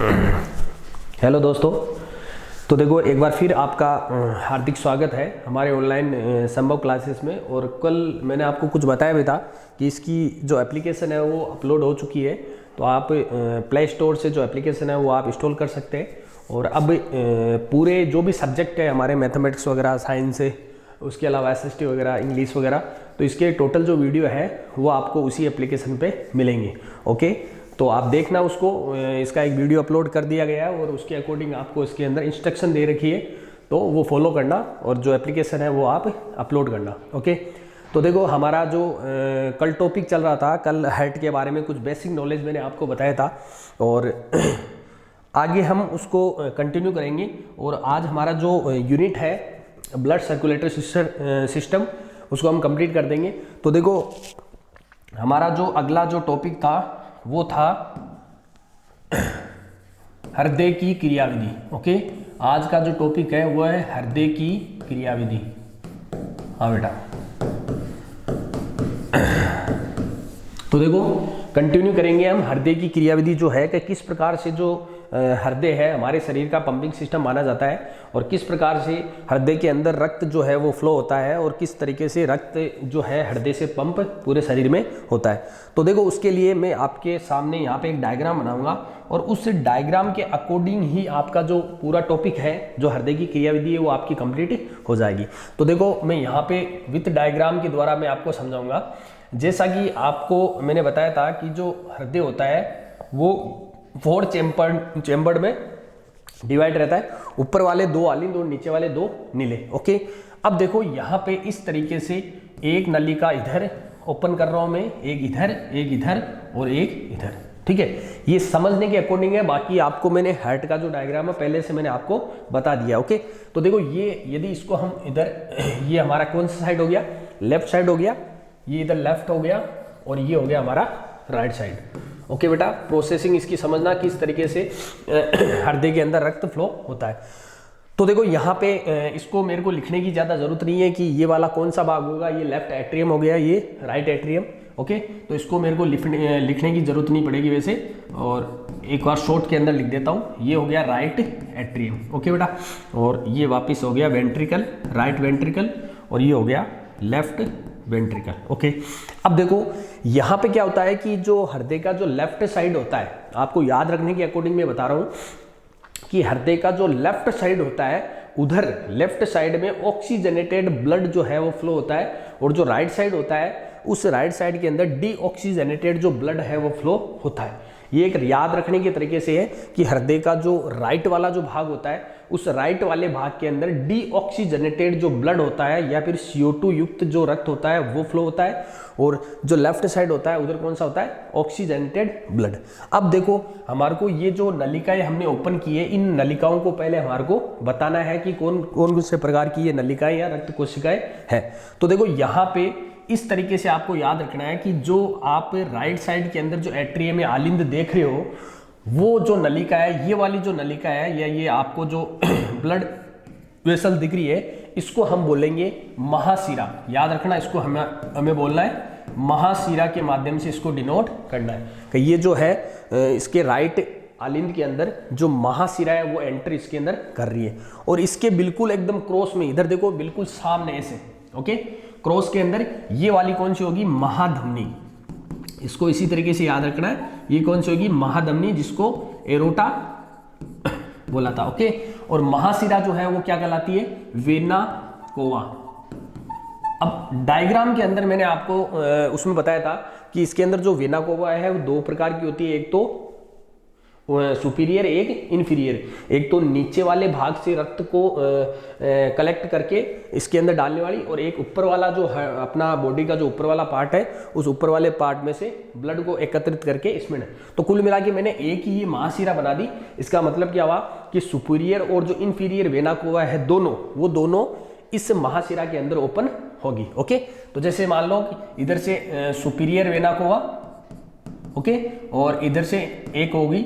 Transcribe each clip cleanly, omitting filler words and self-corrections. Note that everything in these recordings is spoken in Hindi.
हेलो दोस्तों। तो देखो, एक बार फिर आपका हार्दिक स्वागत है हमारे ऑनलाइन संभव क्लासेस में। और कल मैंने आपको कुछ बताया भी था कि इसकी जो एप्लीकेशन है वो अपलोड हो चुकी है। तो आप प्ले स्टोर से जो एप्लीकेशन है वो आप इंस्टॉल कर सकते हैं। और अब पूरे जो भी सब्जेक्ट है हमारे, मैथमेटिक्स वगैरह, साइंस है, उसके अलावा एसएसटी वगैरह, इंग्लिश वगैरह, तो इसके टोटल जो वीडियो है वो आपको उसी एप्लीकेशन पे मिलेंगे। ओके, तो आप देखना उसको। इसका एक वीडियो अपलोड कर दिया गया है और उसके अकॉर्डिंग आपको इसके अंदर इंस्ट्रक्शन दे रखी है, तो वो फॉलो करना और जो एप्लीकेशन है वो आप अपलोड करना। ओके, तो देखो, हमारा जो कल टॉपिक चल रहा था, कल हार्ट के बारे में कुछ बेसिक नॉलेज मैंने आपको बताया था और आगे हम उसको कंटिन्यू करेंगे। और आज हमारा जो यूनिट है ब्लड सर्कुलेटरी सिस्टम, उसको हम कंप्लीट कर देंगे। तो देखो, हमारा जो अगला जो टॉपिक था वो था हृदय की क्रियाविधि। ओके, आज का जो टॉपिक है वो है हृदय की क्रियाविधि। हाँ बेटा, तो देखो कंटिन्यू करेंगे हम हृदय की क्रियाविधि जो है कि किस प्रकार से जो हृदय है हमारे शरीर का पंपिंग सिस्टम माना जाता है और किस प्रकार से हृदय के अंदर रक्त जो है वो फ्लो होता है और किस तरीके से रक्त जो है हृदय से पंप पूरे शरीर में होता है। तो देखो, उसके लिए मैं आपके सामने यहाँ पे एक डायग्राम बनाऊंगा और उस डायग्राम के अकॉर्डिंग ही आपका जो पूरा टॉपिक है जो हृदय की क्रियाविधि है वो आपकी कंप्लीट हो जाएगी। तो देखो, मैं यहाँ पे विथ डायग्राम के द्वारा मैं आपको समझाऊंगा। जैसा कि आपको मैंने बताया था कि जो हृदय होता है वो 4 चेम्बर्ड में डिवाइड रहता है। ऊपर वाले 2 आलिंद और नीचे वाले 2 नीले। ओके, अब देखो यहाँ पे इस तरीके से एक नलिका इधर ओपन कर रहा हूं मैं, एक इधर और एक इधर। ठीक है, ये समझने के अकॉर्डिंग है। बाकी आपको मैंने हार्ट का जो डायग्राम है पहले से मैंने आपको बता दिया। ओके, तो देखो, ये यदि इसको हम इधर, ये हमारा कौन सा साइड हो गया? लेफ्ट साइड हो गया। ये इधर लेफ्ट हो गया और ये हो गया हमारा राइट साइड। ओके बेटा, प्रोसेसिंग इसकी समझना किस तरीके से हृदय के अंदर रक्त फ्लो होता है। तो देखो, यहाँ पे इसको मेरे को लिखने की ज़्यादा जरूरत नहीं है कि ये वाला कौन सा भाग होगा। ये लेफ्ट एट्रियम हो गया, ये राइट एट्रियम। ओके, तो इसको मेरे को लिखने की जरूरत नहीं पड़ेगी वैसे, और एक बार शॉर्ट के अंदर लिख देता हूँ। ये हो गया राइट एट्रियम। ओके बेटा, और ये वापिस हो गया वेंट्रिकल, राइट वेंट्रिकल, और ये हो गया लेफ्ट वेंट्रिकल। ओके, अब देखो यहाँ पे क्या होता है कि जो हृदय का जो लेफ्ट साइड होता है, आपको याद रखने के अकॉर्डिंग मैं बता रहा हूँ कि हृदय का जो लेफ्ट साइड होता है, उधर लेफ्ट साइड में ऑक्सीजनेटेड ब्लड जो है वो फ्लो होता है, और जो राइट साइड होता है उस राइट साइड के अंदर डीऑक्सीजनेटेड जो ब्लड है वो फ्लो होता है। ये एक याद रखने के तरीके से है कि हृदय का जो राइट वाला जो भाग होता है, उस राइट वाले भाग के अंदर डीऑक्सीजनेटेड जो ब्लड होता है या फिर CO2 युक्त जो रक्त होता है वो फ्लो होता है, और जो लेफ्ट साइड होता है उधर कौन सा होता है? Oxygenated blood. अब देखो, हमारे को ये जो नलिकाएं हमने ओपन की है, इन नलिकाओं को पहले हमारे को बताना है कि कौन कौन से प्रकार की ये नलिकाएं या रक्त कोशिकाएं हैं। तो देखो, यहाँ पे इस तरीके से आपको याद रखना है कि जो आप राइट साइड के अंदर जो एट्रियम में आलिंद देख रहे हो, वो जो नलिका है, ये वाली जो नलिका है, या ये आपको जो ब्लड वेसल दिख रही है, इसको हम बोलेंगे महाशिरा। याद रखना, इसको हमें बोलना है महाशिरा के माध्यम से इसको डिनोट करना है कि ये जो है इसके राइट आलिंद के अंदर जो महाशिरा है वो एंटर इसके अंदर कर रही है। और इसके बिल्कुल एकदम क्रॉस में, इधर देखो बिल्कुल सामने ऐसे, ओके, क्रॉस के अंदर ये वाली कौन सी होगी? महाधमनी। इसको इसी तरीके से याद रखना है। ये कौन सी होगी? महाधमनी, जिसको एरोटा बोला था। ओके, और महाशिरा जो है वो क्या कहलाती है? Vena cava. अब डायग्राम के अंदर मैंने आपको उसमें बताया था कि इसके अंदर जो वेना कोवा है वो 2 प्रकार की होती है। एक तो सुपीरियर, एक इन्फीरियर। एक तो नीचे वाले भाग से रक्त को कलेक्ट करके इसके अंदर डालने वाली, और एक ऊपर वाला जो है अपना बॉडी का जो ऊपर वाला पार्ट है, उस ऊपर वाले पार्ट में से ब्लड को एकत्रित करके इसमें। तो कुल मिला के मैंने एक ही महाशिरा बना दी। इसका मतलब क्या हुआ कि सुपीरियर और जो इन्फीरियर वेना कोवा है वो दोनों इस महाशिरा के अंदर ओपन होगी। ओके, तो जैसे मान लो कि इधर से सुपीरियर वेना कोवा, ओके, और इधर से एक होगी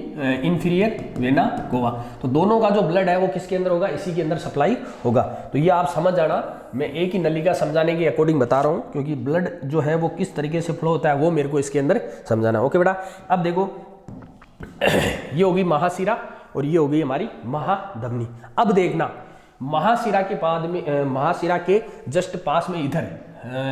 इन्फीरियर वेना कोवा। तो दोनों का जो ब्लड है वो किसके अंदर होगा? इसी के अंदर सप्लाई होगा। तो ये आप समझ जाना, मैं एक ही नलिका समझाने के अकॉर्डिंग बता रहा हूँ, क्योंकि ब्लड जो है वो किस तरीके से फ्लो होता है वो मेरे को इसके अंदर समझाना। ओके बेटा, अब देखो ये होगी महाशिरा और ये होगी हमारी महाधमनी। अब देखना महाशिरा के बाद में महाशिरा के जस्ट पास में इधर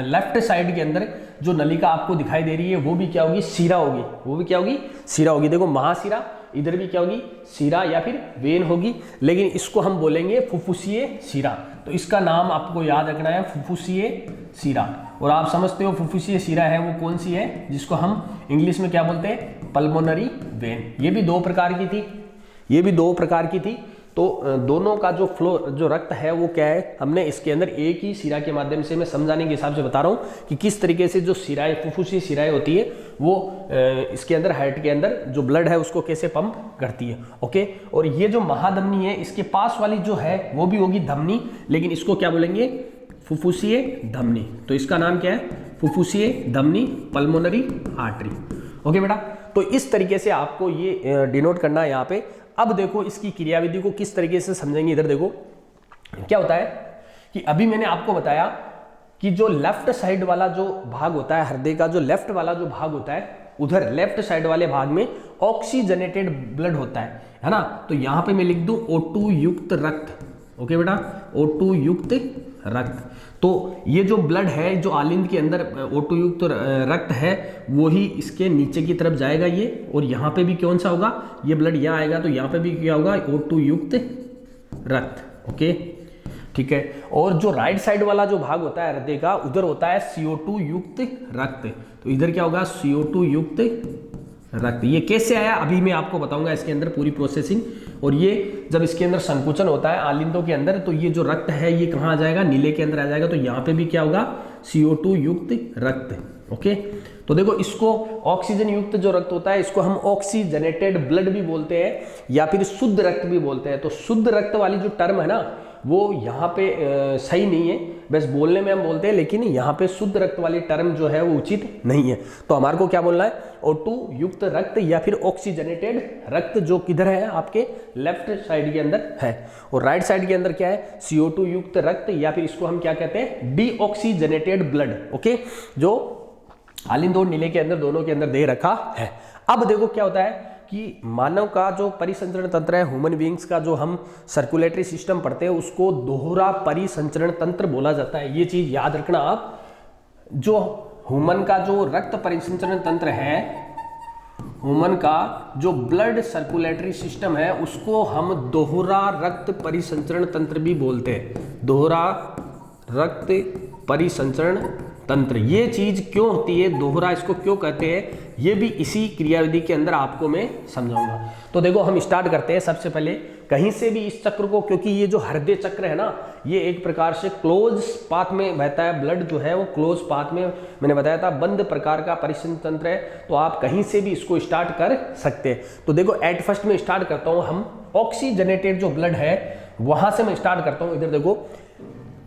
लेफ्ट साइड के अंदर जो नलिका आपको दिखाई दे रही है वो भी क्या होगी, शिरा होगी। वो भी क्या होगी, शिरा होगी। देखो महाशिरा, इधर भी क्या होगी, शिरा या फिर वेन होगी, लेकिन इसको हम बोलेंगे फुफ्फुसीय शिरा। तो इसका नाम आपको याद रखना है, फुफ्फुसीय शिरा। और आप समझते हो फुफ्फुसीय शिरा है वो कौन सी है, जिसको हम इंग्लिश में क्या बोलते हैं, पल्मोनरी वेन। ये भी दो प्रकार की थी, ये भी दो प्रकार की थी। तो दोनों का जो फ्लो, जो रक्त है वो क्या है, हमने इसके अंदर एक ही शिरा के माध्यम से, मैं समझाने के हिसाब से बता रहा हूँ कि किस तरीके से जो शिराएं, फुफ्फुसी शिराएं होती है वो इसके अंदर हार्ट के अंदर जो ब्लड है उसको कैसे पंप करती है। ओके, और ये जो महाधमनी है इसके पास वाली जो है वो भी होगी धमनी, लेकिन इसको क्या बोलेंगे, फुफ्फुसीय धमनी। तो इसका नाम क्या है, फुफ्फुसीय धमनी, पल्मोनरी आर्टरी। ओके बेटा, तो इस तरीके से आपको ये डिनोट करना है यहाँ पे। अब देखो इसकी क्रियाविधि को किस तरीके से समझेंगे। इधर देखो क्या होता है कि अभी मैंने आपको बताया कि जो लेफ्ट साइड वाला जो भाग होता है हृदय का, जो लेफ्ट वाला जो भाग होता है, उधर लेफ्ट साइड वाले भाग में ऑक्सीजनेटेड ब्लड होता है ना। तो यहां पे मैं लिख दूं O2 युक्त रक्त। ओके बेटा, O2 युक्त रक्त। तो ये जो ब्लड है, जो आलिंद के अंदर O2 युक्त रक्त है, वो ही इसके नीचे की तरफ जाएगा ये, और यहाँ पे भी कौन सा होगा, ये ब्लड यहाँ आएगा, तो यहाँ पे भी क्या होगा, O2 युक्त रक्त। ओके, ठीक है। और जो राइट साइड वाला जो भाग होता है हृदय का, उधर होता है CO2 युक्त रक्त। तो इधर क्या होगा, CO2 युक्त रक्त। ये कैसे आया अभी मैं आपको बताऊंगा, इसके अंदर पूरी प्रोसेसिंग। और ये जब इसके अंदर संकुचन होता है आलिंदों के अंदर, तो ये जो रक्त है ये कहाँ आ जाएगा, नीले के अंदर आ जाएगा। तो यहाँ पे भी क्या होगा, CO2 युक्त रक्त। ओके, तो देखो इसको ऑक्सीजन युक्त जो रक्त होता है इसको हम ऑक्सीजनेटेड ब्लड भी बोलते हैं या फिर शुद्ध रक्त भी बोलते हैं। तो शुद्ध रक्त वाली जो टर्म है ना वो यहाँ पे सही नहीं है, बस बोलने में हम बोलते हैं, लेकिन यहाँ पे शुद्ध रक्त वाली टर्म जो है वो उचित नहीं है। तो हमारे को क्या बोलना है, O2 युक्त रक्त या फिर ऑक्सीजनेटेड रक्त, जो किधर है, आपके लेफ्ट साइड के अंदर है। और राइट साइड के अंदर क्या है, CO2 युक्त रक्त या फिर इसको हम क्या कहते हैं, डीऑक्सीजनेटेड ब्लड। ओके, जो आलिंद और नीले के अंदर दोनों के अंदर दे रखा है। अब देखो क्या होता है कि मानव का जो परिसंचरण तंत्र है, ह्यूमन बीइंग्स का जो हम सर्कुलेटरी सिस्टम पढ़ते हैं, उसको दोहरा परिसंचरण तंत्र बोला जाता है। ये चीज याद रखना आप। जो ह्यूमन का जो रक्त परिसंचरण तंत्र है, ह्यूमन का जो ब्लड सर्कुलेटरी सिस्टम है, उसको हम दोहरा रक्त परिसंचरण तंत्र भी बोलते हैं। दोहरा रक्त परिसंचरण तंत्र। ये चीज क्यों होती है, दोहरा इसको क्यों कहते हैं, ये भी इसी क्रियाविधि के अंदर आपको मैं समझाऊंगा। तो देखो हम स्टार्ट करते हैं सबसे पहले कहीं से भी इस चक्र को, क्योंकि ये जो हृदय चक्र है ना, ये एक प्रकार से क्लोज पाथ में बहता है। ब्लड जो है वो क्लोज पाथ में, मैंने बताया था, बंद प्रकार का परिसंचरण तंत्र है। तो आप कहीं से भी इसको स्टार्ट कर सकते हैं। तो देखो एट फर्स्ट में स्टार्ट करता हूं, हम ऑक्सीजनेटेड जो ब्लड है वहां से मैं स्टार्ट करता हूं। इधर देखो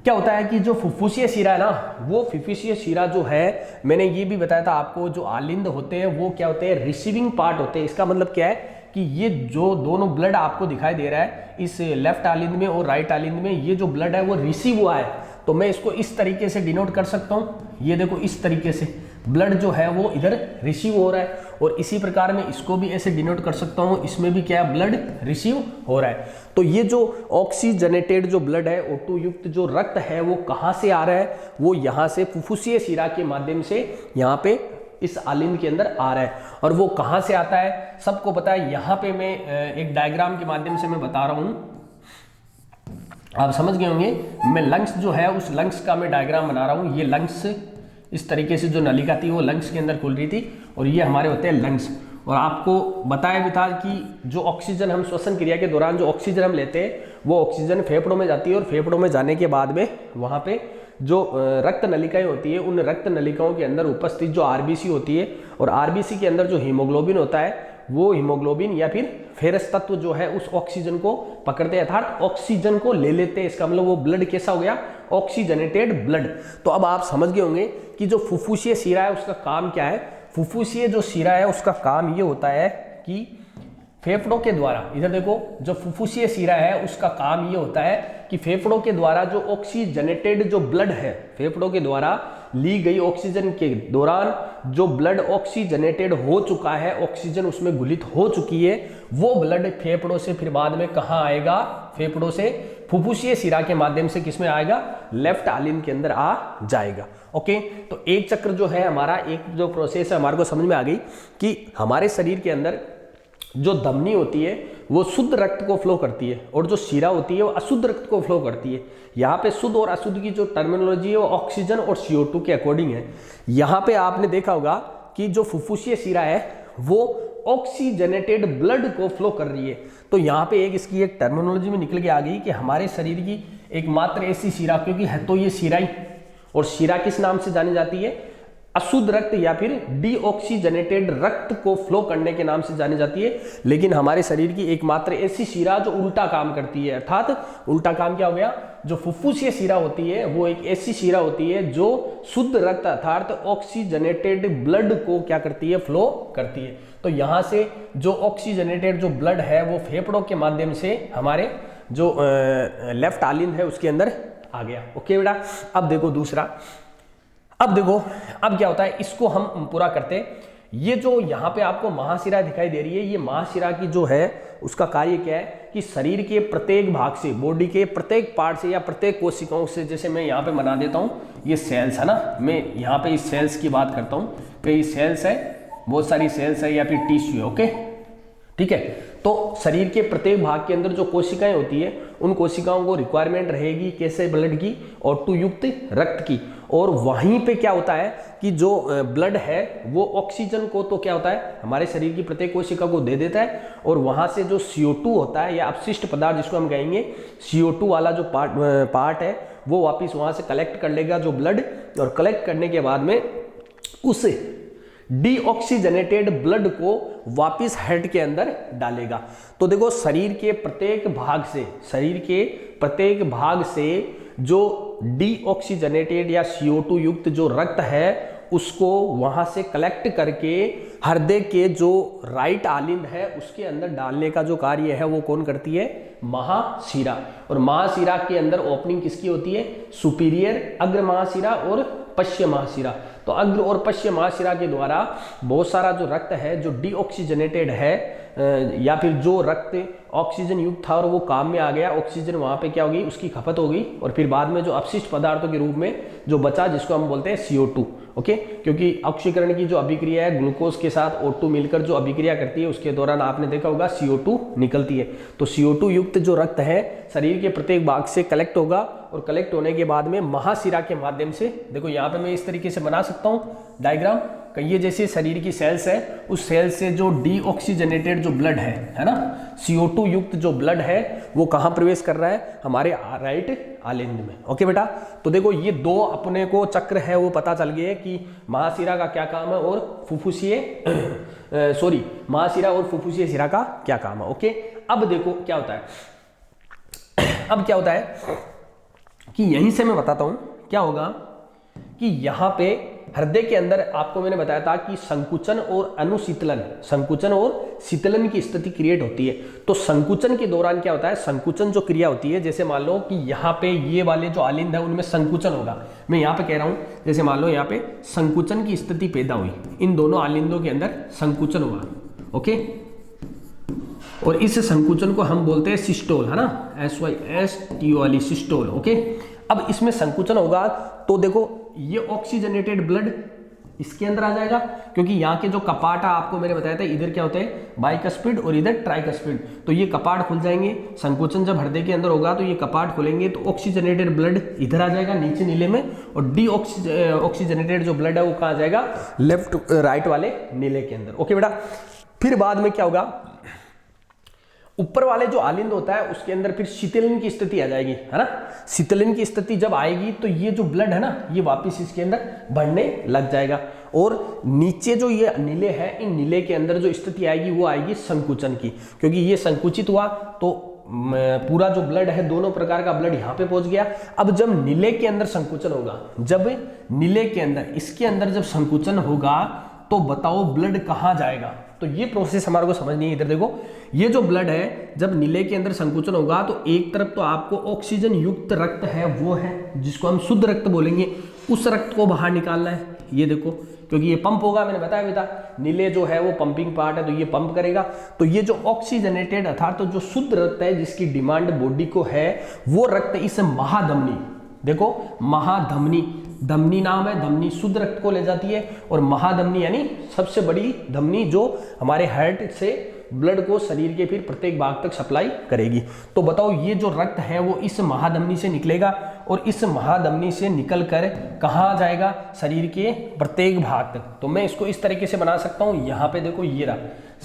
क्या होता है कि जो फुफ्फुसीय शिरा है ना, वो फुफ्फुसीय शिरा जो है, मैंने ये भी बताया था आपको, जो आलिंद होते हैं वो क्या होते हैं, रिसीविंग पार्ट होते हैं। इसका मतलब क्या है कि ये जो दोनों ब्लड आपको दिखाई दे रहा है, इस लेफ्ट आलिंद में और राइट आलिंद में, ये जो ब्लड है वो रिसीव हुआ है। तो मैं इसको इस तरीके से डिनोट कर सकता हूँ। ये देखो इस तरीके से ब्लड जो है वो इधर रिसीव हो रहा है, और इसी प्रकार में इसको भी ऐसे डिनोट कर सकता हूँ, इसमें भी क्या है, ब्लड रिसीव हो रहा है। तो ये जो ऑक्सीजनेटेड जो ब्लड है, O2 युक्त जो रक्त है, वो कहाँ से आ रहा है, वो यहाँ से फुफ्फुसीय शिरा के माध्यम से यहाँ पे इस आलिंद के अंदर आ रहा है। और वो कहाँ से आता है सबको पता है। यहाँ पे मैं एक डायग्राम के माध्यम से मैं बता रहा हूँ, आप समझ गए होंगे। मैं लंग्स जो है उस लंग्स का मैं डायग्राम बना रहा हूँ। ये लंग्स इस तरीके से जो नलिका थी वो लंग्स के अंदर खुल रही थी, और ये हमारे होते हैं लंग्स। और आपको बताया भी था कि जो ऑक्सीजन हम श्वसन क्रिया के दौरान जो ऑक्सीजन हम लेते हैं, वो ऑक्सीजन फेफड़ों में जाती है, और फेफड़ों में जाने के बाद में वहाँ पे जो रक्त नलिकाएं होती है, उन रक्त नलिकाओं के अंदर उपस्थित जो आरबीसी होती है, और आरबीसी के अंदर जो हीमोग्लोबिन होता है, वो हीमोग्लोबिन या फिर फेरस तत्व जो है उस ऑक्सीजन को पकड़ते हैं, अर्थात ऑक्सीजन को ले लेते हैं। इसका मतलब वो ब्लड कैसा हो गया, ऑक्सीजनेटेड ब्लड। तो अब आप समझ गए होंगे कि जो फुफ्फुसीय शिरा है उसका काम क्या है। फुफ्फुसीय जो शिरा है उसका काम ये होता है कि फेफड़ों के द्वारा, इधर देखो, जो फुफ्फुसीय शिरा है उसका काम ये होता है कि फेफड़ों के द्वारा जो ऑक्सीजनेटेड जो ब्लड है, फेफड़ों के द्वारा ली गई ऑक्सीजन के दौरान जो ब्लड ऑक्सीजनेटेड हो चुका है, ऑक्सीजन उसमें घुलित हो चुकी है, वो ब्लड फेफड़ों से फिर बाद में कहाँ आएगा, फेफड़ों से फुफ्फुसीय शिरा के माध्यम से किसमें आएगा, लेफ्ट आलिन के अंदर आ जाएगा। ओके, तो एक चक्र जो है हमारा, एक जो प्रोसेस है हमारे को समझ में आ गई कि हमारे शरीर के अंदर जो धमनी होती है वो शुद्ध रक्त को फ्लो करती है और जो शिरा होती है वो अशुद्ध रक्त को फ्लो करती है। यहाँ पे शुद्ध और अशुद्ध की जो टर्मिनोलॉजी है वो ऑक्सीजन और CO2 के अकॉर्डिंग है। यहाँ पे आपने देखा होगा कि जो फुफ्फुसीय शिरा है वो ऑक्सीजनेटेड ब्लड को फ्लो कर रही है। तो यहाँ पे एक इसकी एक टर्मिनोलॉजी में निकल के आ गई कि हमारे शरीर की एकमात्र ऐसी शिरा, क्योंकि है तो ये शिरा ही, और शिरा किस नाम से जानी जाती है, अशुद्ध रक्त या फिर डीऑक्सीजनेटेड रक्त को फ्लो करने के नाम से जानी जाती है। लेकिन हमारे शरीर की एकमात्र ऐसी शिरा जो उल्टा काम करती है, अर्थात उल्टा काम क्या हो गया, जो फुफ्फुसीय शिरा होती है वो एक ऐसी शिरा होती है जो शुद्ध रक्त अर्थात ऑक्सीजनेटेड ब्लड को क्या करती है, फ्लो करती है। तो यहाँ से जो ऑक्सीजनेटेड जो ब्लड है वो फेफड़ों के माध्यम से हमारे जो लेफ्ट आलिंद है उसके अंदर आ गया। ओके बेटा, अब देखो दूसरा, अब देखो अब क्या होता है, इसको हम पूरा करते। ये जो यहाँ पे आपको महाशिरा दिखाई दे रही है, ये महाशिरा की जो है उसका कार्य क्या है कि शरीर के प्रत्येक भाग से, बॉडी के प्रत्येक पार्ट से या प्रत्येक कोशिकाओं से, जैसे मैं यहाँ पे बना देता हूँ ये सेल्स है ना, मैं यहाँ पे इस सेल्स की बात करता हूँ कि ये सेल्स है, बहुत सारी सेल्स है या फिर टिश्यू है। ओके, ठीक है, तो शरीर के प्रत्येक भाग के अंदर जो कोशिकाएं होती है उन कोशिकाओं को रिक्वायरमेंट रहेगी कैसे, ब्लड की, O2 युक्त रक्त की। और वहीं पे क्या होता है कि जो ब्लड है वो ऑक्सीजन को तो क्या होता है हमारे शरीर की प्रत्येक कोशिका को दे देता है, और वहां से जो CO2 होता है या अपशिष्ट पदार्थ जिसको हम कहेंगे, CO2 वाला जो पार्ट है वो वापस वहां से कलेक्ट कर लेगा जो ब्लड, और कलेक्ट करने के बाद में उस डीऑक्सीजनेटेड ब्लड को वापस हेड के अंदर डालेगा। तो देखो शरीर के प्रत्येक भाग से, शरीर के प्रत्येक भाग से जो डीऑक्सीजनेटेड या CO2 युक्त जो रक्त है उसको वहां से कलेक्ट करके हृदय के जो राइट आलिंद है उसके अंदर डालने का जो कार्य है वो कौन करती है, महाशिरा। और महाशिरा के अंदर ओपनिंग किसकी होती है, सुपीरियर अग्र महाशिरा और पश्चिम महाशिरा। तो अग्र और पश्चिम महाशिरा के द्वारा बहुत सारा जो रक्त है जो डीऑक्सीजनेटेड है या फिर जो रक्त ऑक्सीजन युक्त था और वो काम में आ गया, ऑक्सीजन वहाँ पे क्या होगी, उसकी खपत होगी, और फिर बाद में जो अपशिष्ट पदार्थों के रूप में जो बचा जिसको हम बोलते हैं CO2। ओके, क्योंकि ऑक्सीकरण की जो अभिक्रिया है ग्लूकोज के साथ O2 मिलकर जो अभिक्रिया करती है उसके दौरान आपने देखा होगा CO2 निकलती है। तो CO2 युक्त जो रक्त है शरीर के प्रत्येक भाग से कलेक्ट होगा, और कलेक्ट होने के बाद में महाशिरा के माध्यम से, देखो यहाँ पे मैं इस तरीके से बना सकता हूँ डायग्राम, ये जैसे शरीर की सेल्स है, उस सेल से जो डीऑक्सीजनेटेड जो ब्लड है ना, CO2 युक्त जो ब्लड है वो कहाँ प्रवेश कर रहा है, हमारे राइट आलिंद में। ओके बेटा, तो देखो ये दो अपने को चक्र है वो पता चल गया है कि महाशिरा का क्या काम है और फुफ्फुसीय महाशिरा और फुफ्फुसीय शिरा का क्या काम है। ओके, अब देखो क्या होता है, अब क्या होता है कि यहीं से मैं बताता हूं क्या होगा कि यहां पे हृदय के अंदर आपको मैंने बताया था कि संकुचन और अनुशीतलन, संकुचन और शीतलन की स्थिति क्रिएट होती है। तो संकुचन के दौरान क्या होता है, संकुचन जो क्रिया होती है, जैसे मान लो कि यहाँ पे ये वाले जो आलिंद है उनमें संकुचन होगा, मैं यहाँ पे कह रहा हूँ, जैसे मान लो यहाँ पे संकुचन की स्थिति पैदा हुई, इन दोनों आलिंदों के अंदर संकुचन हुआ। ओके, और इस संकुचन को हम बोलते हैं सिस्टोल, है ना, SYSTOL वाली सिस्टोल। ओके, अब इसमें संकुचन होगा तो देखो ये ऑक्सीजनेटेड ब्लड इसके अंदर आ जाएगा, क्योंकि यहाँ के जो कपाट आपको मैंने बताया था इधर क्या होते हैं, बाइकस्पिड और इधर ट्राइकस्पिड, तो ये कपाट खुल जाएंगे। संकुचन जब हृदय के अंदर होगा तो ये कपाट खुलेंगे तो ऑक्सीजनेटेड ब्लड इधर आ जाएगा नीचे नीले में, और ऑक्सीजनेटेड जो ब्लड है वो कहाँ आ जाएगा, लेफ्ट राइट वाले नीले के अंदर। ओके बेटा, फिर बाद में क्या होगा, ऊपर वाले जो आलिंद होता है उसके अंदर फिर शीतलन की स्थिति आ जाएगी, है ना। शीतलन की स्थिति जब आएगी तो ये जो ब्लड है ना ये वापस इसके अंदर बढ़ने लग जाएगा, और नीचे जो ये नीले है इन नीले के अंदर जो स्थिति आएगी वो आएगी संकुचन की, क्योंकि ये संकुचित हुआ तो पूरा जो ब्लड है दोनों प्रकार का ब्लड यहाँ पे पहुंच गया। अब जब नीले के अंदर संकुचन होगा, जब नीले के अंदर इसके अंदर जब संकुचन होगा तो बताओ ब्लड कहाँ जाएगा, तो ये प्रोसेस हमारे को समझनी है। इधर देखो ये जो ब्लड है जब नीले के अंदर संकुचन होगा तो एक तरफ तो आपको ऑक्सीजन युक्त रक्त है वो है जिसको हम शुद्ध रक्त बोलेंगे, उस रक्त को बाहर निकालना है। ये देखो, क्योंकि ये पंप होगा, मैंने बताया भी था नीले जो है वो पंपिंग पार्ट है, तो ये पंप करेगा। तो ये जो ऑक्सीजनेटेड अर्थात तो जो शुद्ध रक्त है जिसकी डिमांड बॉडी को है, वो रक्त इस महाधमनी, देखो महाधमनी, धमनी नाम है, धमनी शुद्ध रक्त को ले जाती है, और महाधमनी यानी सबसे बड़ी धमनी जो हमारे हार्ट से ब्लड को शरीर के फिर प्रत्येक भाग तक सप्लाई करेगी। तो बताओ ये जो रक्त है वो इस महाधमनी से निकलेगा, और इस महाधमनी से निकल कर कहाँ जाएगा, शरीर के प्रत्येक भाग तक। तो मैं इसको इस तरीके से बना सकता हूँ, यहाँ पे देखो ये रहा,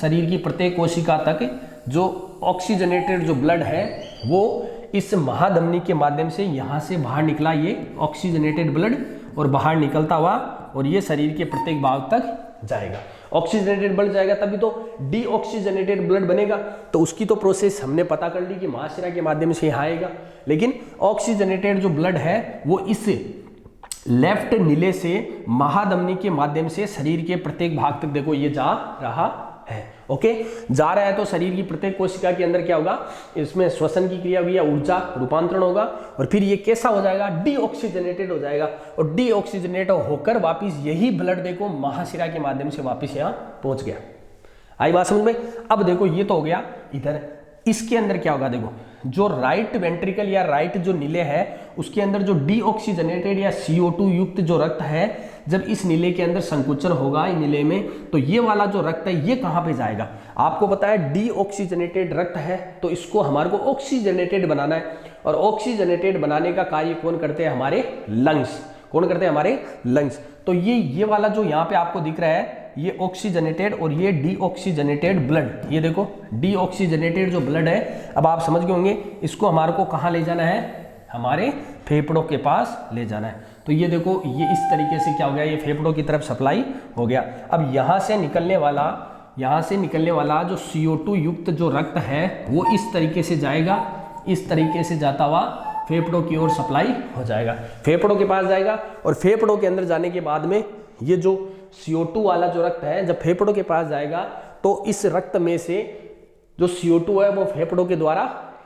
शरीर की प्रत्येक कोशिका तक जो ऑक्सीजनेटेड जो ब्लड है वो इस महाधमनी के माध्यम से यहाँ से बाहर निकला, ये ऑक्सीजनेटेड ब्लड, और बाहर निकलता हुआ और ये शरीर के प्रत्येक भाग तक जाएगा। ऑक्सीजनेटेड ब्लड जाएगा तभी तो डीऑक्सीजनेटेड ब्लड बनेगा। तो उसकी तो प्रोसेस हमने पता कर ली कि महाशिरा के माध्यम से यहाँ आएगा, लेकिन ऑक्सीजनेटेड जो ब्लड है वो इस लेफ्ट नीले से महाधमनी के माध्यम से शरीर के प्रत्येक भाग तक देखो ये जा रहा है। ओके, जा रहा है तो शरीर की प्रत्येक कोशिका के अंदर क्या होगा, इसमें श्वसन की क्रिया हुई, ऊर्जा रूपांतरण होगा, और फिर ये कैसा हो जाएगा, डीऑक्सीजनेटेड हो जाएगा, और डीऑक्सीजनेट होकर वापिस यही ब्लड देखो महाशिरा के माध्यम से वापिस यहाँ पहुंच गया। आई बात समझ में। अब देखो ये तो हो गया इधर, इसके अंदर क्या होगा, देखो जो राइट वेंट्रिकल या राइट जो नीले है उसके अंदर जो डीऑक्सीजनेटेड या CO2 युक्त जो रक्त है, जब इस नीले के अंदर संकुचन होगा नीले में, तो ये वाला जो रक्त है ये कहाँ पे जाएगा, आपको पता है डीऑक्सीजनेटेड रक्त है, तो इसको हमारे को ऑक्सीजनेटेड बनाना है, और ऑक्सीजनेटेड बनाने का कार्य कौन करते हैं, हमारे लंग्स। कौन करते हैं, हमारे लंग्स। तो ये वाला जो यहाँ पे आपको दिख रहा है ये ऑक्सीजनेटेड और ये डीऑक्सीजनेटेड ब्लड, ये देखो डीऑक्सीजनेटेड जो ब्लड है, अब आप समझ गए होंगे इसको हमारे को कहाँ ले जाना है, हमारे फेफड़ों के पास ले जाना है। तो ये देखो ये इस तरीके से क्या हो गया, ये फेफड़ों की तरफ सप्लाई हो गया। अब यहाँ से निकलने वाला जो CO2 युक्त जो रक्त है वो इस तरीके से जाएगा, इस तरीके से जाता हुआ फेफड़ों की ओर सप्लाई हो जाएगा, फेफड़ों के पास जाएगा, और फेफड़ों के अंदर जाने के बाद में ये जो CO2 वाला जो रक्त है जब फेफड़ों के पास जाएगा तो इस रक्त में से जो CO2 है वो फेफड़ों के द्वारा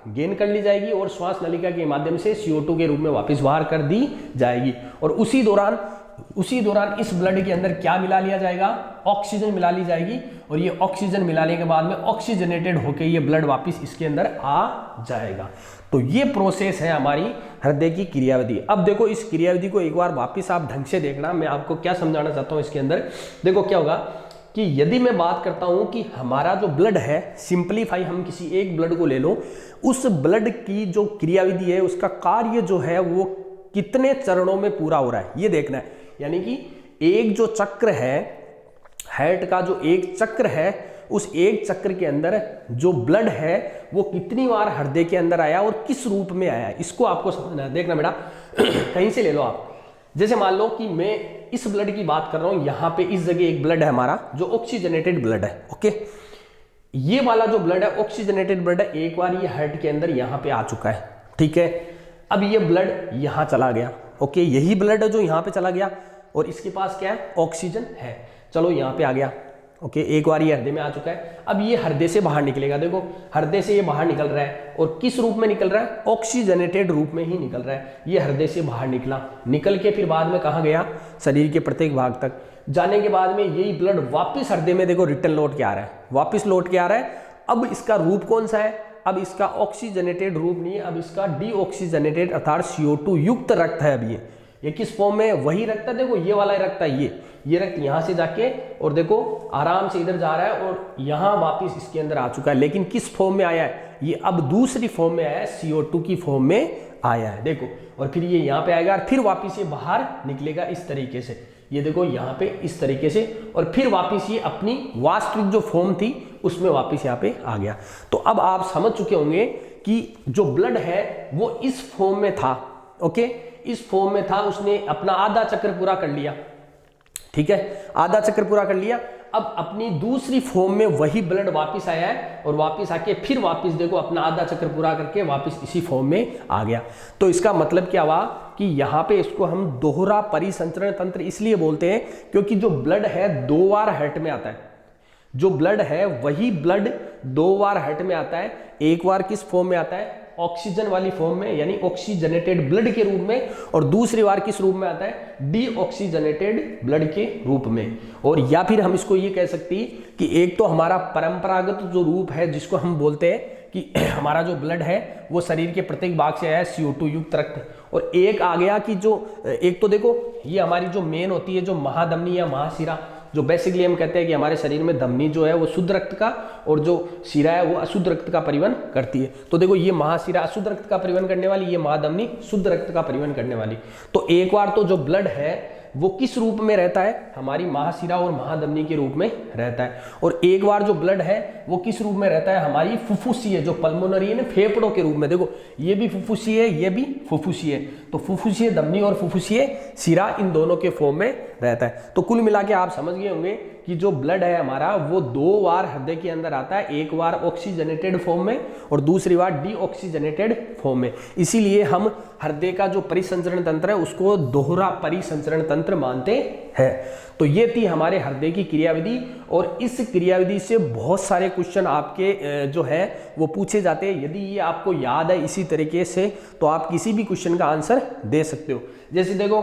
गेन कर ली जाएगी और श्वास नलिका के माध्यम से CO2 के रूप में वापस बाहर कर दी जाएगी। और उसी दौरान इस ब्लड के अंदर क्या मिला लिया जाएगा, ऑक्सीजन मिला ली जाएगी, और ये ऑक्सीजन मिलाने के बाद में ऑक्सीजनेटेड होकर ये ब्लड वापस इसके अंदर आ जाएगा। तो ये प्रोसेस है हमारी हृदय की क्रियाविधि। अब देखो इस क्रियाविधि को एक बार वापस आप ढंग से देखना, मैं आपको क्या समझाना चाहता हूं इसके अंदर। देखो क्या होगा कि यदि मैं बात करता हूं कि हमारा जो ब्लड है, सिंपलीफाई हम किसी एक ब्लड को ले लो, उस ब्लड की जो क्रियाविधि है उसका कार्य जो है वो कितने चरणों में पूरा हो रहा है ये देखना है। यानी कि एक जो चक्र है, हार्ट का जो एक चक्र है, उस एक चक्र के अंदर जो ब्लड है वो कितनी बार हृदय के अंदर आया और किस रूप में आया, इसको आपको समझना है। देखना बेटा कहीं से ले लो आप, जैसे मान लो कि मैं इस ब्लड की बात कर रहा हूं, यहां पे इस जगह एक ब्लड है हमारा जो ऑक्सीजनेटेड ब्लड है। ओके, ये वाला जो ब्लड है ऑक्सीजनेटेड ब्लड है, एक बार ये हार्ट के अंदर यहां पे आ चुका है, ठीक है। अब ये ब्लड यहां चला गया, ओके, यही ब्लड है जो यहां पे चला गया, और इसके पास क्या है, ऑक्सीजन है। चलो यहां पे आ गया, ओके, एक बार ये हृदय में आ चुका है। अब ये हृदय से बाहर निकलेगा, देखो हृदय से ये बाहर निकल रहा है, और किस रूप में निकल रहा है, ऑक्सीजनेटेड रूप में ही निकल रहा है। ये हृदय से बाहर निकला, निकल के फिर बाद में कहाँ गया, शरीर के प्रत्येक भाग तक जाने के बाद में यही ब्लड वापस हृदय में देखो रिटर्न लौट के आ रहा है, वापस लौट के आ रहा है। अब इसका रूप कौन सा है, अब इसका ऑक्सीजनेटेड रूप नहीं है, अब इसका डीऑक्सीजनेटेड अर्थात CO2 युक्त रक्त है। अब ये किस फॉर्म में, वही रक्त है, देखो ये वाला रक्त है, ये रक्त यहां से जाके और देखो आराम से इधर जा रहा है और यहां वापस इसके अंदर आ चुका है, लेकिन किस फॉर्म में आया है, ये अब दूसरी फॉर्म में आया है, CO2 की फॉर्म में आया है, देखो। और फिर ये यहाँ पे आएगा और फिर वापस ये बाहर निकलेगा इस तरीके से, ये देखो यहाँ पे इस तरीके से, और फिर वापस ये अपनी वास्तविक जो फॉर्म थी उसमें वापस यहाँ पे आ गया। तो अब आप समझ चुके होंगे कि जो ब्लड है वो इस फॉर्म में था, ओके, इस फॉर्म में था, उसने अपना आधा चक्र पूरा कर लिया, ठीक है, आधा चक्र पूरा कर लिया। अब अपनी दूसरी फॉर्म में वही ब्लड वापस आया है और वापस आके फिर वापस देखो अपना आधा चक्र पूरा करके वापस इसी फॉर्म में आ गया। तो इसका मतलब क्या हुआ कि यहाँ पे इसको हम दोहरा परिसंचरण तंत्र इसलिए बोलते हैं क्योंकि जो ब्लड है 2 बार हार्ट में आता है, जो ब्लड है वही ब्लड 2 बार हार्ट में आता है। एक बार किस फॉर्म में आता है, ऑक्सीजन वाली फॉर्म में यानी ऑक्सीजनेटेड ब्लड के रूप में, और दूसरी बार किस रूप में आता है, डीऑक्सीजनेटेड ब्लड के रूप में। और या फिर हम इसको ये कह सकते हैं कि एक तो हमारा परंपरागत जो रूप है जिसको हम बोलते हैं कि हमारा जो ब्लड है वो शरीर के प्रत्येक भाग से आया है CO2 युक्त रक्त, और एक आ गया कि जो एक तो देखो ये हमारी जो मेन होती है जो महाधमनी या महाशिरा, जो बेसिकली हम कहते हैं कि हमारे शरीर में धमनी जो है वो शुद्ध रक्त का और जो शिरा है वो अशुद्ध रक्त का परिवहन करती है। तो देखो ये महाशिरा अशुद्ध रक्त का परिवहन करने वाली, ये महाधमनी शुद्ध रक्त का परिवहन करने वाली। तो एक बार तो जो ब्लड है वो किस रूप में रहता है, हमारी महाशिरा और महाधमनी के रूप में रहता है, और एक बार जो ब्लड है वो किस रूप में रहता है, हमारी फुफ्फुसीय जो पल्मोनरी है फेफड़ों के रूप में। देखो ये भी फुफ्फुसीय है, ये भी फुफ्फुसीय है, तो फुफ्फुसीय धमनी और फुफ्फुसीय शिरा इन दोनों के फॉर्म में रहता है। तो कुल मिला के आप समझ गए होंगे कि जो ब्लड है हमारा वो 2 बार हृदय के अंदर आता है, एक बार ऑक्सीजनेटेड फॉर्म में और दूसरी बार डीऑक्सीजनेटेड फॉर्म में। इसीलिए हम हृदय का जो परिसंचरण तंत्र है उसको दोहरा परिसंचरण तंत्र मानते हैं। तो ये थी हमारे हृदय की क्रियाविधि, और इस क्रियाविधि से बहुत सारे क्वेश्चन आपके जो है वो पूछे जाते हैं। यदि ये आपको याद है इसी तरीके से तो आप किसी भी क्वेश्चन का आंसर दे सकते हो। जैसे देखो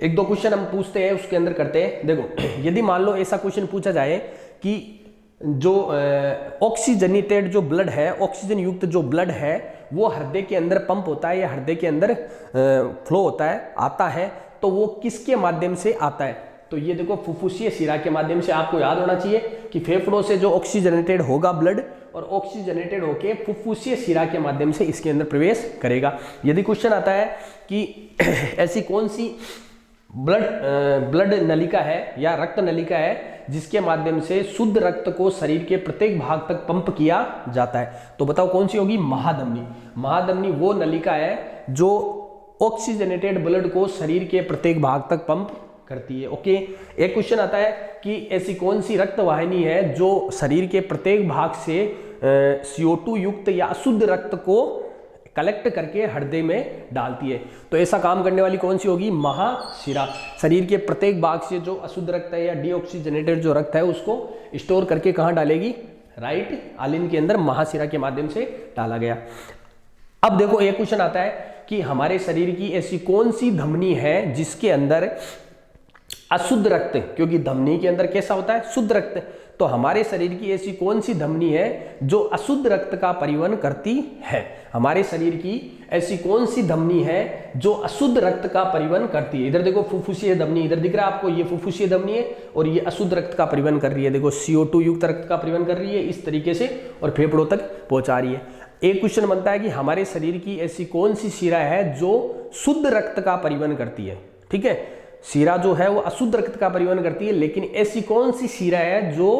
1-2 क्वेश्चन हम पूछते हैं उसके अंदर करते हैं। देखो यदि मान लो ऐसा क्वेश्चन पूछा जाए कि जो ऑक्सीजनेटेड जो ब्लड है, ऑक्सीजन युक्त जो ब्लड है वो हृदय के अंदर पंप होता है या हृदय के अंदर फ्लो होता है, आता है, तो वो किसके माध्यम से आता है, तो ये देखो फुफ्फुसीय शिरा के माध्यम से। आपको याद होना चाहिए कि फेफड़ों से जो ऑक्सीजनेटेड होगा ब्लड और ऑक्सीजनेटेड होके फुफ्फुसीय शिरा के माध्यम से इसके अंदर प्रवेश करेगा। यदि क्वेश्चन आता है कि ऐसी कौन सी ब्लड नलिका है या रक्त नलिका है जिसके माध्यम से शुद्ध रक्त को शरीर के प्रत्येक भाग तक पंप किया जाता है, तो बताओ कौन सी होगी, महाधमनी। महाधमनी वो नलिका है जो ऑक्सीजनेटेड ब्लड को शरीर के प्रत्येक भाग तक पंप करती है। ओके, एक क्वेश्चन आता है कि ऐसी कौन सी रक्त वाहिनी है जो शरीर के प्रत्येक भाग से CO2 युक्त या अशुद्ध रक्त को कलेक्ट करके हृदय में डालती है, तो ऐसा काम करने वाली कौन सी होगी, महाशिरा। शरीर के प्रत्येक भाग से जो अशुद्ध रक्त है या डीऑक्सीजनेटेड जो रक्त है उसको स्टोर करके कहाँ डालेगी, राइट आलिन के अंदर महाशिरा के माध्यम से डाला गया। अब देखो एक क्वेश्चन आता है कि हमारे शरीर की ऐसी कौन सी धमनी है जिसके अंदर अशुद्ध रक्त, क्योंकि धमनी के अंदर कैसा होता है, शुद्ध रक्त, तो हमारे शरीर की ऐसी कौन सी धमनी है जो अशुद्ध रक्त का परिवहन करती है। हमारे शरीर की ऐसी कौन सी धमनी है जो अशुद्ध रक्त का परिवहन करती है। इधर देखो फुफ्फुसीय धमनी इधर दिख रहा है आपको, ये फुफ्फुसीय धमनी है और ये अशुद्ध रक्त का परिवहन कर रही है। देखो CO2 युक्त रक्त का परिवहन कर रही है इस तरीके से और फेफड़ों तक पहुंचा रही है। एक क्वेश्चन बनता है कि हमारे शरीर की ऐसी कौन सी शिरा है जो शुद्ध रक्त का परिवहन करती है। ठीक है, शिरा जो है वो अशुद्ध रक्त का परिवहन करती है, लेकिन ऐसी कौन सी शिरा है जो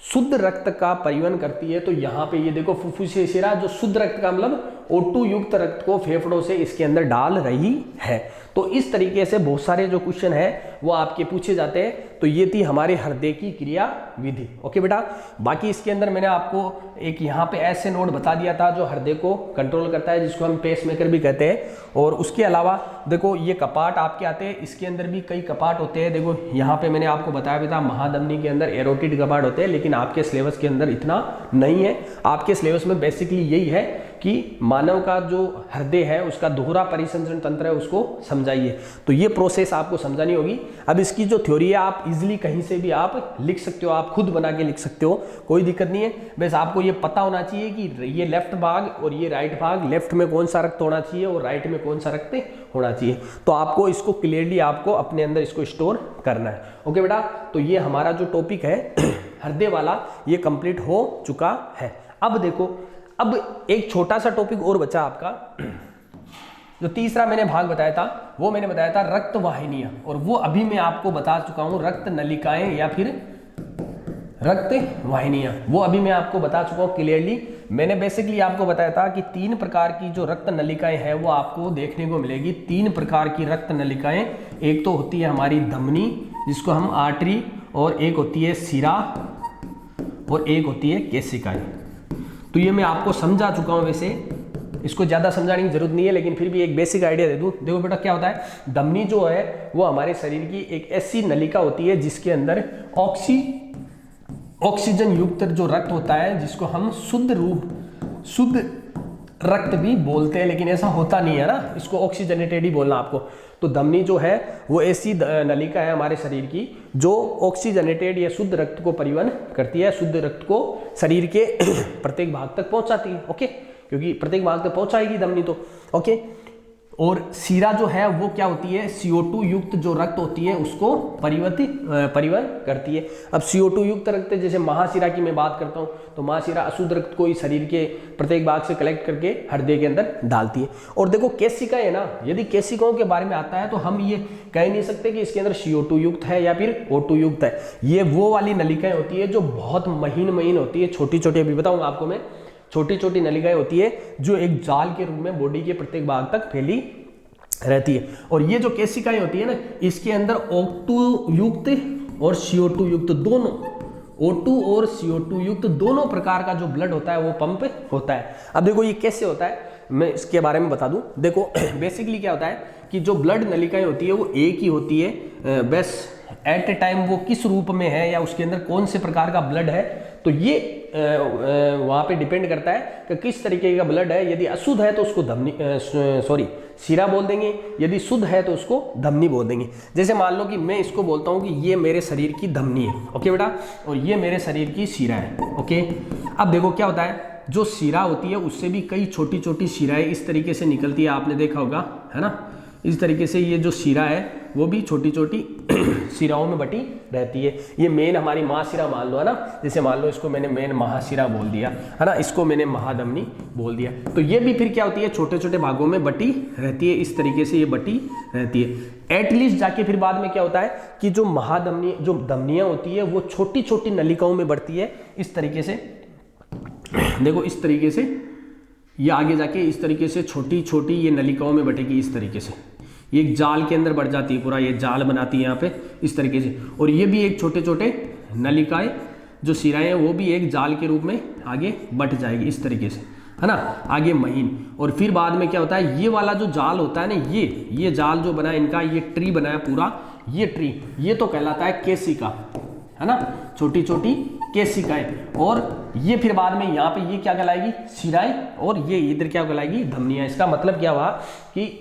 शुद्ध रक्त का परिवहन करती है, तो यहाँ पे ये देखो फुफ्फुसीय शिरा जो शुद्ध रक्त का मतलब O2 युक्त रक्त को फेफड़ों से इसके अंदर डाल रही है। तो इस तरीके से बहुत सारे जो क्वेश्चन है वो आपके पूछे जाते हैं। तो ये थी हमारे हृदय की क्रिया विधि। ओके बेटा, बाकी इसके अंदर मैंने आपको एक यहाँ पे ऐसे नोड बता दिया था जो हृदय को कंट्रोल करता है, जिसको हम पेस मेकर भी कहते हैं। और उसके अलावा देखो ये कपाट आपके आते हैं, इसके अंदर भी कई कपाट होते हैं। देखो यहाँ पे मैंने आपको बताया भी था महाधमनी के अंदर एरोटिड कपाट होते हैं, लेकिन आपके सिलेबस के अंदर इतना नहीं है। आपके सिलेबस में बेसिकली यही है कि मानव का जो हृदय है उसका दोहरा परिसंचरण तंत्र है उसको समझाइए। तो ये प्रोसेस आपको समझानी होगी। अब इसकी जो थ्योरी है आप इजीली कहीं से भी आप लिख सकते हो, आप खुद बना के लिख सकते हो, कोई दिक्कत नहीं है। बस आपको ये पता होना चाहिए कि ये लेफ्ट भाग और ये राइट भाग, लेफ्ट में कौन सा रक्त होना चाहिए और राइट में कौन सा रक्त होना चाहिए। तो आपको इसको क्लियरली आपको अपने अंदर इसको स्टोर करना है। ओके बेटा, तो ये हमारा जो टॉपिक है हृदय वाला ये कंप्लीट हो चुका है। अब देखो, अब एक छोटा सा टॉपिक और बचा आपका। जो तीसरा मैंने भाग बताया था वो मैंने बताया था रक्त वाहिनियां, और वो अभी मैं आपको बता चुका हूं रक्त नलिकाएं या फिर रक्त वाहिनियां, वो अभी मैं आपको बता चुका हूं क्लियरली। मैंने बेसिकली आपको बताया था कि 3 प्रकार की जो रक्त नलिकाएं हैं वो आपको देखने को मिलेगी। 3 प्रकार की रक्त नलिकाएं, एक तो होती है हमारी धमनी जिसको हम आर्टरी, और एक होती है शिरा, और एक होती है केशिकाएं। तो ये मैं आपको समझा चुका हूं, वैसे इसको ज़्यादा समझाने की जरूरत नहीं है, लेकिन फिर भी एक बेसिक आइडिया दे दूं। देखो बेटा क्या होता है, धमनी जो है वो हमारे शरीर की एक ऐसी नलिका होती है जिसके अंदर ऑक्सीजन युक्त जो रक्त होता है जिसको हम शुद्ध रक्त भी बोलते हैं, लेकिन ऐसा होता नहीं है ना, इसको ऑक्सीजनेटेड ही बोलना आपको। तो धमनी जो है वो ऐसी नलिका है हमारे शरीर की जो ऑक्सीजनेटेड या शुद्ध रक्त को परिवहन करती है, शुद्ध रक्त को शरीर के प्रत्येक भाग तक पहुंचाती है। ओके, क्योंकि प्रत्येक भाग तक पहुंचाएगी धमनी तो। ओके, और शिरा जो है वो क्या होती है, CO2 युक्त जो रक्त होती है उसको परिवहन करती है। अब CO2 युक्त रक्त, जैसे महाशिरा की मैं बात करता हूँ, तो महाशिरा अशुद्ध रक्त को ही शरीर के प्रत्येक भाग से कलेक्ट करके हृदय के अंदर डालती है। और देखो केशिका है ना, यदि केशिकाओं के बारे में आता है तो हम ये कह नहीं सकते कि इसके अंदर CO2 युक्त है या फिर O2 युक्त है। ये वो वाली नलिकाएं होती है जो बहुत महीन होती है, छोटी छोटी, अभी बताऊंगा आपको मैं, छोटी छोटी नलिकाएं होती है जो एक जाल के रूप में बॉडी के प्रत्येक भाग तक फैली रहती है। और ये जो केशिकाएं होती है ना, इसके अंदर O2 युक्त और CO2 युक्त दोनों, O2 और CO2 युक्त दोनों प्रकार का जो ब्लड होता है वो पंप होता है। अब देखो ये कैसे होता है, मैं इसके बारे में बता दूं। देखो बेसिकली क्या होता है कि जो ब्लड नलिकाएं होती है वो एक ही होती है, बस एट ए टाइम वो किस रूप में है या उसके अंदर कौन से प्रकार का ब्लड है, तो ये वहाँ पे डिपेंड करता है कि किस तरीके का ब्लड है। यदि अशुद्ध है तो उसको शिरा बोल देंगे, यदि शुद्ध है तो उसको धमनी बोल देंगे। जैसे मान लो कि मैं इसको बोलता हूँ कि ये मेरे शरीर की धमनी है, ओके बेटा, और ये मेरे शरीर की शिरा है। ओके, अब देखो क्या होता है, जो शिरा होती है उससे भी कई छोटी छोटी शिराएं इस तरीके से निकलती है, आपने देखा होगा, है ना। इस तरीके से ये जो शिरा है वो भी छोटी छोटी शिराओं में बटी रहती है। ये मेन हमारी महाशिरा मान लो, है ना। जैसे मान लो इसको मैंने मेन महाशिरा बोल दिया, है ना, इसको मैंने महाधमनी बोल दिया। तो ये भी फिर क्या होती है, छोटे छोटे भागों में बटी रहती है, इस तरीके से ये बटी रहती है। एटलीस्ट जाके फिर बाद में क्या होता है कि जो महाधमनी, जो धमनियाँ होती है वो छोटी छोटी नलिकाओं में बढ़ती है, इस तरीके से। देखो इस तरीके से ये आगे जाके इस तरीके से छोटी छोटी ये नलिकाओं में बटेगी, इस तरीके से ये एक जाल के अंदर बढ़ जाती है, पूरा ये जाल बनाती है यहाँ पे इस तरीके से। और ये भी एक छोटे छोटे नलिकाएं जो शिराएं हैं वो भी एक जाल के रूप में आगे बढ़ जाएगी, इस तरीके से, है ना, आगे महीन। और फिर बाद में क्या होता है, ये वाला जो जाल होता है ना, ये जाल जो बना है इनका, ये ट्री बना है पूरा, ये ट्री, ये तो कहलाता है केशिका, है ना, छोटी छोटी केशिकाएं। और ये फिर बाद में यहाँ पे ये क्या कहलाएगी, शिराएं, और ये इधर क्या कहलाएगी, धमनियां। इसका मतलब क्या हुआ कि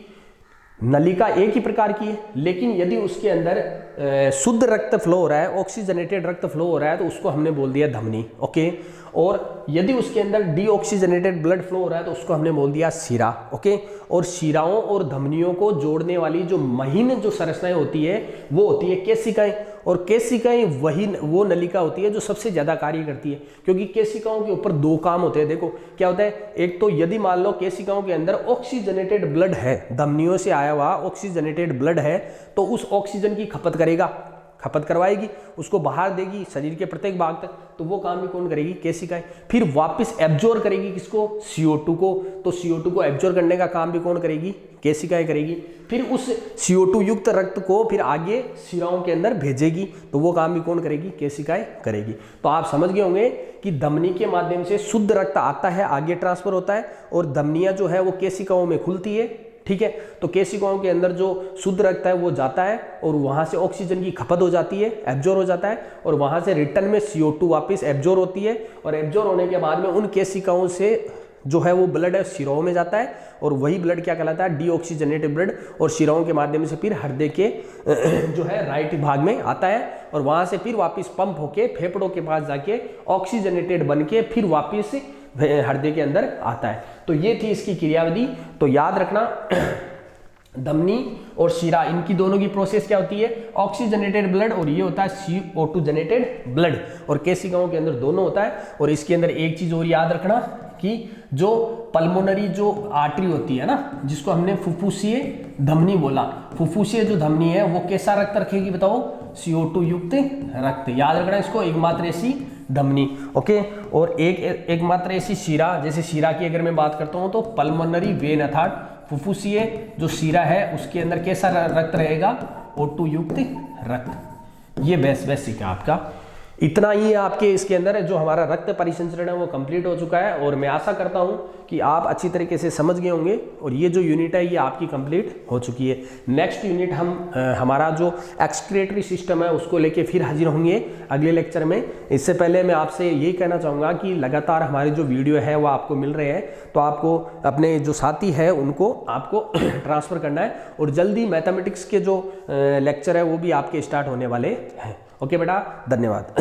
नलिका एक ही प्रकार की है, लेकिन यदि उसके अंदर शुद्ध रक्त फ्लो हो रहा है, ऑक्सीजनेटेड रक्त फ्लो हो रहा है, तो उसको हमने बोल दिया धमनी। ओके, और यदि उसके अंदर डीऑक्सीजनेटेड ब्लड फ्लो हो रहा है तो उसको हमने बोल दिया शिरा। ओके, और शिराओं और धमनियों को जोड़ने वाली जो महीन जो संरचनाएं होती है वो होती है केशिकाएं। और केशिकाएं वो नलिका होती है जो सबसे ज़्यादा कार्य करती है, क्योंकि केशिकाओं के ऊपर दो काम होते हैं। देखो क्या होता है, एक तो यदि मान लो केशिकाओं के अंदर ऑक्सीजनेटेड ब्लड है, धमनियों से आया हुआ ऑक्सीजनेटेड ब्लड है, तो उस ऑक्सीजन की खपत करवाएगी, उसको बाहर देगी शरीर के प्रत्येक भाग तक। तो वो काम भी कौन करेगी, केशिकाएं। फिर वापस एब्जॉर्ब करेगी किसको, CO2 को। तो CO2 को एब्जॉर्ब करने का काम भी कौन करेगी, केशिकाएं करेगी। फिर उस CO2 युक्त रक्त को फिर आगे शिराओं के अंदर भेजेगी, तो वो काम भी कौन करेगी, केशिकाएं करेगी। तो आप समझ गए होंगे कि धमनी के माध्यम से शुद्ध रक्त आता है, आगे ट्रांसफर होता है, और धमनियां जो है वो केशिकाओं में खुलती है। ठीक है, तो केशिकाओं के अंदर जो शुद्ध रक्त है वो जाता है और वहां से ऑक्सीजन की खपत हो जाती है, एब्जॉर्ब हो जाता है, और वहां से रिटर्न में CO2 वापस एब्जॉर्ब होती है, और एब्जॉर्ब होने के बाद में उन केशिकाओं से जो है वो ब्लड है शिराओं में जाता है, और वही ब्लड क्या कहलाता है, डीऑक्सीजनेटेड ब्लड, और शिराओं के माध्यम से फिर हृदय के जो है राइट भाग में आता है, और वहां से फिर वापस पंप होके फेफड़ों के पास जाके ऑक्सीजनेटेड बन के फिर वापस हृदय के अंदर आता है। तो ये थी इसकी क्रियाविधि। तो याद रखना धमनी और शिरा, इनकी दोनों की प्रोसेस क्या होती है, ऑक्सीजनेटेड ब्लड, और ये होता है CO2 जनेटेड ब्लड, और केशिकाओं के अंदर दोनों होता है। और इसके अंदर एक चीज और याद रखना कि जो पल्मोनरी जो आर्टरी होती है ना, जिसको हमने फुफ्फुसीय धमनी बोला, फुफ्फुसीय जो धमनी है वो कैसा रक्त रखेगी बताओ, CO2 युक्त रक्त। याद रखना इसको, एकमात्र ऐसी धमनी। ओके, और एकमात्र ऐसी शिरा, जैसे शिरा की अगर मैं बात करता हूँ तो पल्मोनरी वेन, अर्थात फुफ्फुसीय जो शिरा है उसके अंदर कैसा रक्त रहेगा, O2 युक्त रक्त। ये बेसिक है आपका। इतना ही आपके इसके अंदर जो हमारा रक्त परिसंचरण है वो कंप्लीट हो चुका है, और मैं आशा करता हूं कि आप अच्छी तरीके से समझ गए होंगे, और ये जो यूनिट है ये आपकी कंप्लीट हो चुकी है। नेक्स्ट यूनिट हम हमारा जो एक्सक्रीटरी सिस्टम है उसको लेके फिर हाजिर होंगे अगले लेक्चर में। इससे पहले मैं आपसे यही कहना चाहूँगा कि लगातार हमारे जो वीडियो है वो आपको मिल रहे हैं, तो आपको अपने जो साथी है उनको आपको ट्रांसफ़र करना है, और जल्दी मैथमेटिक्स के जो लेक्चर है वो भी आपके स्टार्ट होने वाले हैं। ओके बेटा, धन्यवाद।